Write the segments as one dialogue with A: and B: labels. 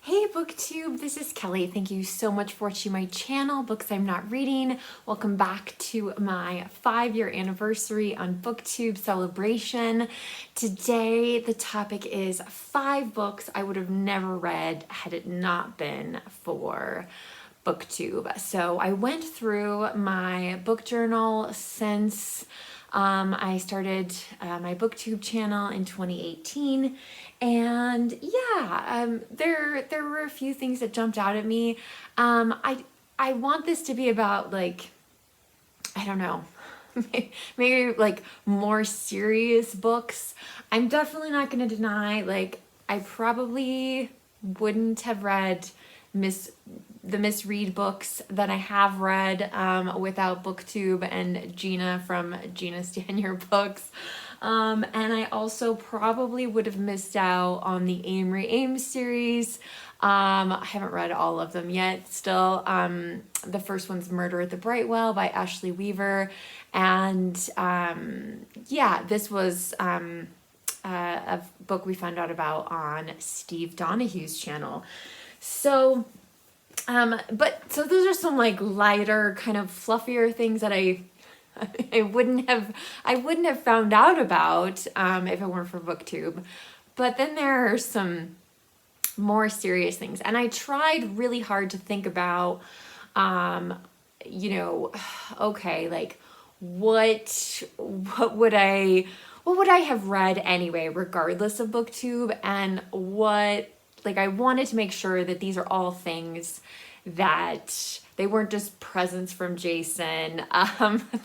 A: Hey Booktube, this is Kelly. Thank you so much for watching my channel, Books I'm Not Reading. Welcome back to my 5-year anniversary on Booktube celebration. Today the topic is 5 books I would have never read had it not been for Booktube. So I went through my book journal since I started my Booktube channel in 2018, and yeah, there were a few things that jumped out at me. I want this to be about, like, I don't know, maybe like more serious books. I'm definitely not going to deny, like, I probably wouldn't have read the misread books that I have read without Booktube and Gina from Gina Stan Your Books. And I also probably would have missed out on the Amory Ames series. I haven't read all of them yet still. The first one's Murder at the Brightwell by Ashley Weaver. And yeah, this was a book we found out about on Steve Donahue's channel. So so those are some like lighter, kind of fluffier things that I wouldn't have found out about if it weren't for Booktube. But then there are some more serious things, and I tried really hard to think about, okay, like what would I have read anyway, regardless of Booktube, and I wanted to make sure that these are all things that they weren't just presents from Jason.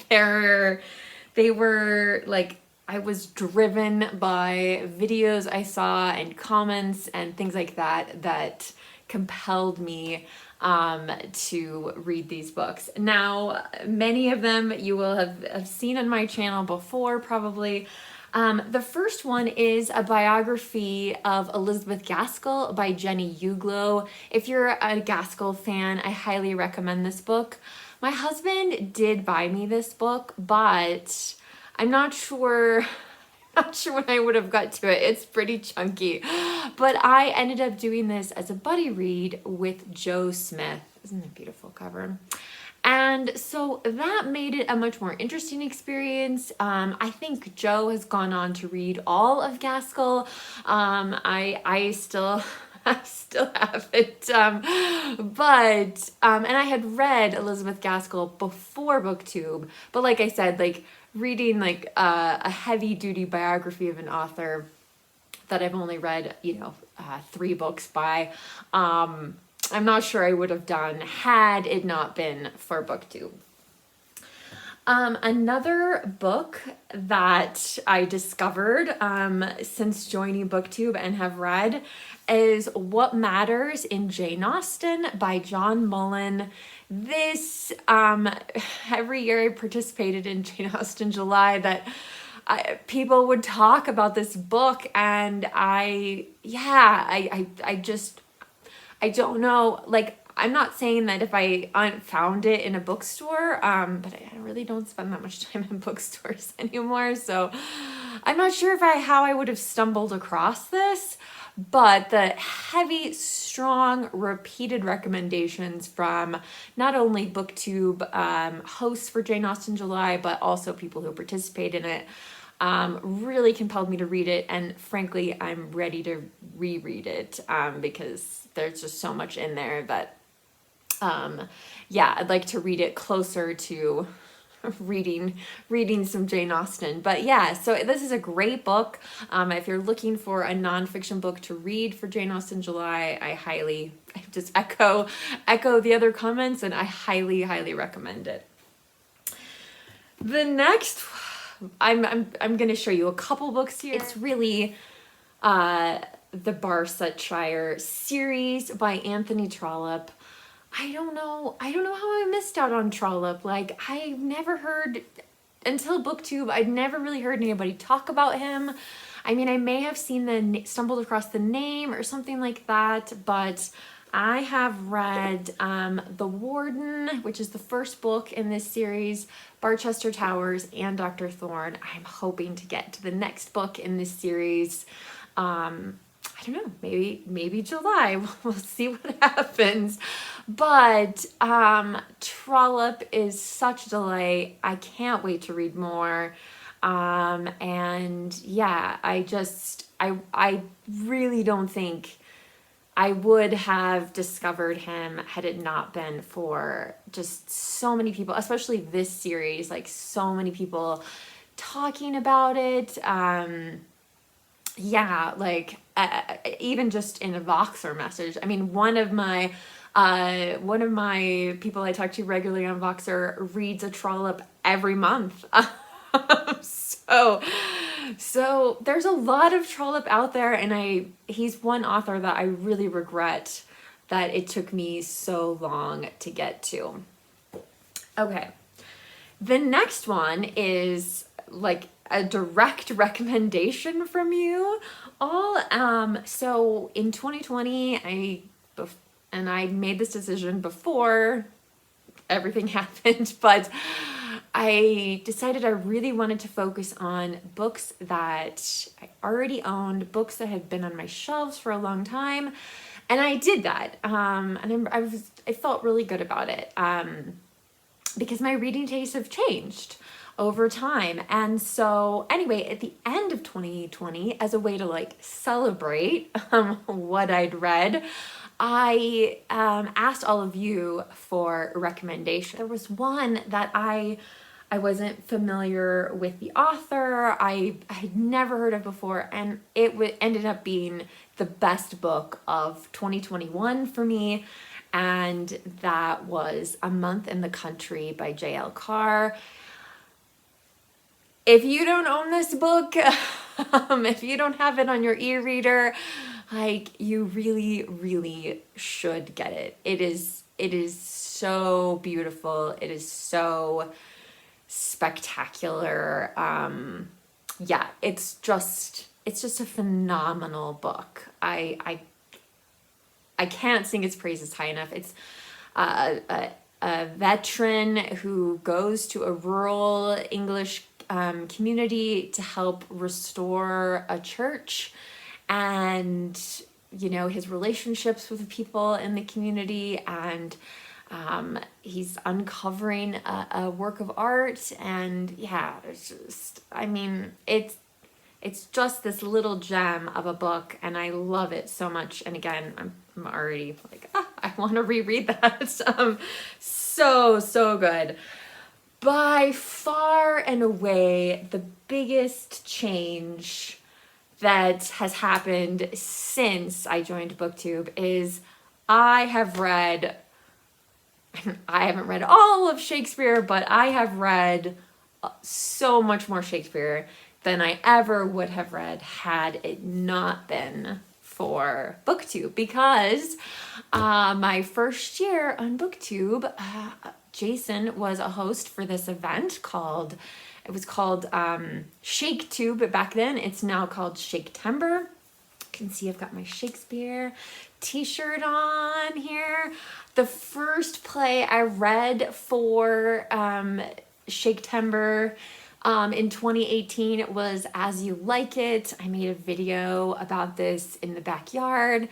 A: They were like, I was driven by videos I saw and comments and things like that compelled me to read these books. Now, many of them you will have seen on my channel before, probably. The first one is a biography of Elizabeth Gaskell by Jenny Uglow. If you're a Gaskell fan, I highly recommend this book. My husband did buy me this book, but I'm not sure when I would have got to it. It's pretty chunky. But I ended up doing this as a buddy read with Joe Smith. Isn't that a beautiful cover? And so that made it a much more interesting experience. I think Joe has gone on to read all of Gaskell. I still haven't. And I had read Elizabeth Gaskell before Booktube. But like I said, like reading like a heavy duty biography of an author that I've only read, 3 books by, I'm not sure I would have done had it not been for Booktube. Another book that I discovered since joining Booktube and have read is What Matters in Jane Austen by John Mullen. This, every year I participated in Jane Austen July, that people would talk about this book, and I don't know, like, I'm not saying that if I found it in a bookstore, but I really don't spend that much time in bookstores anymore, so I'm not sure how I would have stumbled across this, but the heavy, strong, repeated recommendations from not only Booktube hosts for Jane Austen July, but also people who participate in it, really compelled me to read it, and frankly, I'm ready to reread it because there's just so much in there that, I'd like to read it closer to reading some Jane Austen. But yeah, so this is a great book. If you're looking for a nonfiction book to read for Jane Austen July, I just echo the other comments, and I highly, highly recommend it. The next, I'm going to show you a couple books here. It's really the Barsetshire series by Anthony Trollope. I don't know how I missed out on Trollope. Like, I've never heard, until Booktube, I'd never really heard anybody talk about him. I mean, I may have stumbled across the name or something like that, but I have read The Warden, which is the first book in this series, Barchester Towers, and Dr. Thorne. I'm hoping to get to the next book in this series. I don't know, maybe July. We'll see what happens. But Trollope is such a delight. I can't wait to read more. And yeah, I really don't think I would have discovered him had it not been for just so many people, especially this series, like so many people talking about it. Yeah, like even just in a Voxer message. I mean, one of my people I talk to regularly on Voxer reads a Trollope every month. So there's a lot of Trollope out there, and he's one author that I really regret that it took me so long to get to. Okay. The next one is like a direct recommendation from you all. So in 2020, I made this decision before everything happened, but I decided I really wanted to focus on books that I already owned, books that had been on my shelves for a long time, and I did that. And I felt really good about it. Because my reading tastes have changed over time. And so anyway, at the end of 2020, as a way to like celebrate what I'd read, I asked all of you for a recommendation. There was one that I wasn't familiar with the author. I had never heard of before, and it ended up being the best book of 2021 for me. And that was A Month in the Country by J.L. Carr. If you don't own this book, if you don't have it on your e-reader, like, you really, really should get it. It is so beautiful. It is so spectacular. Yeah, it's just a phenomenal book. I can't sing its praises high enough. It's a veteran who goes to a rural English community to help restore a church, and his relationships with the people in the community, and he's uncovering a work of art, and yeah, it's just this little gem of a book, and I love it so much. And again, I'm already like, I want to reread that. So good. By far and away, the biggest change that has happened since I joined Booktube is I haven't read all of Shakespeare, but I have read so much more Shakespeare than I ever would have read had it not been for Booktube, because my first year on Booktube, Jason was a host for this event called ShakeTube back then. It's now called Shaketember. You can see I've got my Shakespeare t-shirt on here. The first play I read for Shaketember in 2018 was As You Like It. I made a video about this in the backyard.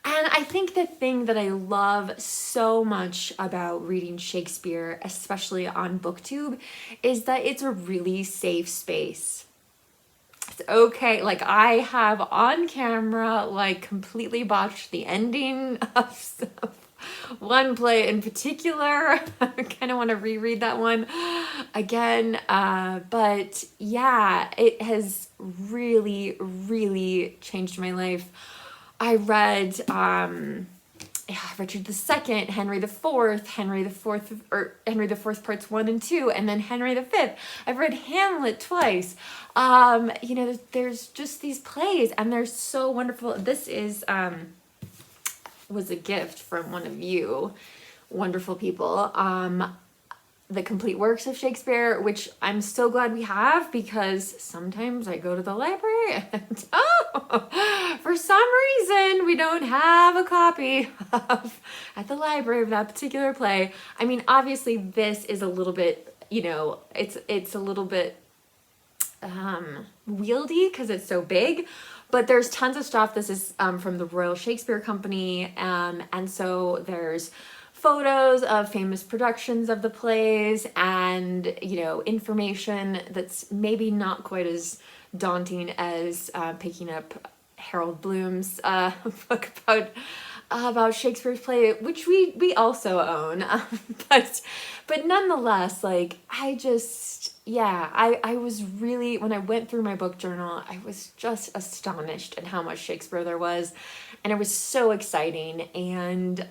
A: And I think the thing that I love so much about reading Shakespeare, especially on Booktube, is that it's a really safe space. It's okay. Like, I have on camera, like, completely botched the ending of one play in particular. I kind of want to reread that one again. But yeah, it has really, really changed my life. I read Richard II, Henry IV, Henry IV parts 1 and 2, and then Henry V. I've read Hamlet twice. There's just these plays, and they're so wonderful. This was a gift from one of you wonderful people. The complete works of Shakespeare, which I'm so glad we have, because sometimes I go to the library and for some reason we don't have a copy at the library of that particular play. I mean, obviously this is a little bit, it's a little bit wieldy because it's so big, But there's tons of stuff. This is from the Royal Shakespeare Company, and so there's photos of famous productions of the plays and, you know, information that's maybe not quite as daunting as picking up Harold Bloom's book about Shakespeare's play, which we also own. But nonetheless, like, I was really, when I went through my book journal, I was just astonished at how much Shakespeare there was, and it was so exciting. And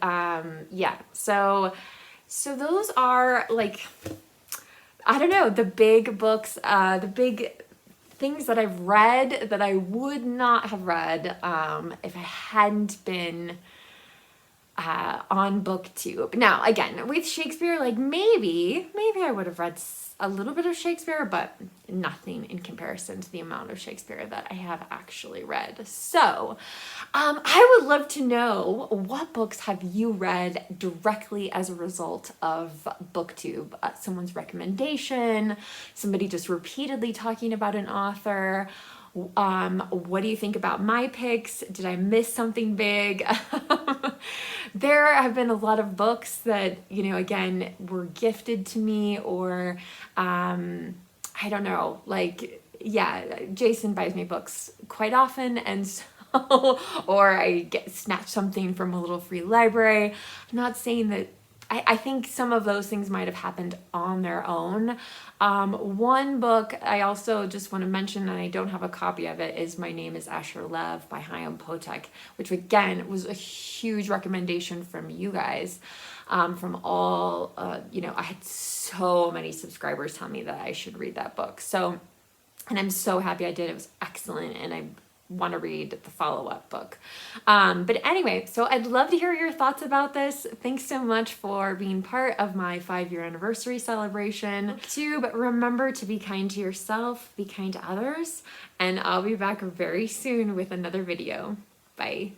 A: so those are, like, I don't know, the big books, the big things that I've read that I would not have read if I hadn't been on Booktube. Now, again, with Shakespeare, like, maybe I would have read a little bit of Shakespeare, but nothing in comparison to the amount of Shakespeare that I have actually read. So, I would love to know, what books have you read directly as a result of Booktube? Someone's recommendation, somebody just repeatedly talking about an author. What do you think about my picks? Did I miss something big? There have been a lot of books that, you know, again, were gifted to me, or I don't know, like, yeah, Jason buys me books quite often, and so, or I snatch something from a little free library. I'm not saying that, I think some of those things might have happened on their own. One book I also just want to mention, and I don't have a copy of it, is My Name is Asher Lev by Chaim Potok, which again was a huge recommendation from you guys. From all, you know, I had so many subscribers tell me that I should read that book. So, and I'm so happy I did. It was excellent, and I want to read the follow-up book. But anyway, so I'd love to hear your thoughts about this. Thanks so much for being part of my 5-year anniversary celebration. Booktube, remember to be kind to yourself, be kind to others, and I'll be back very soon with another video. Bye.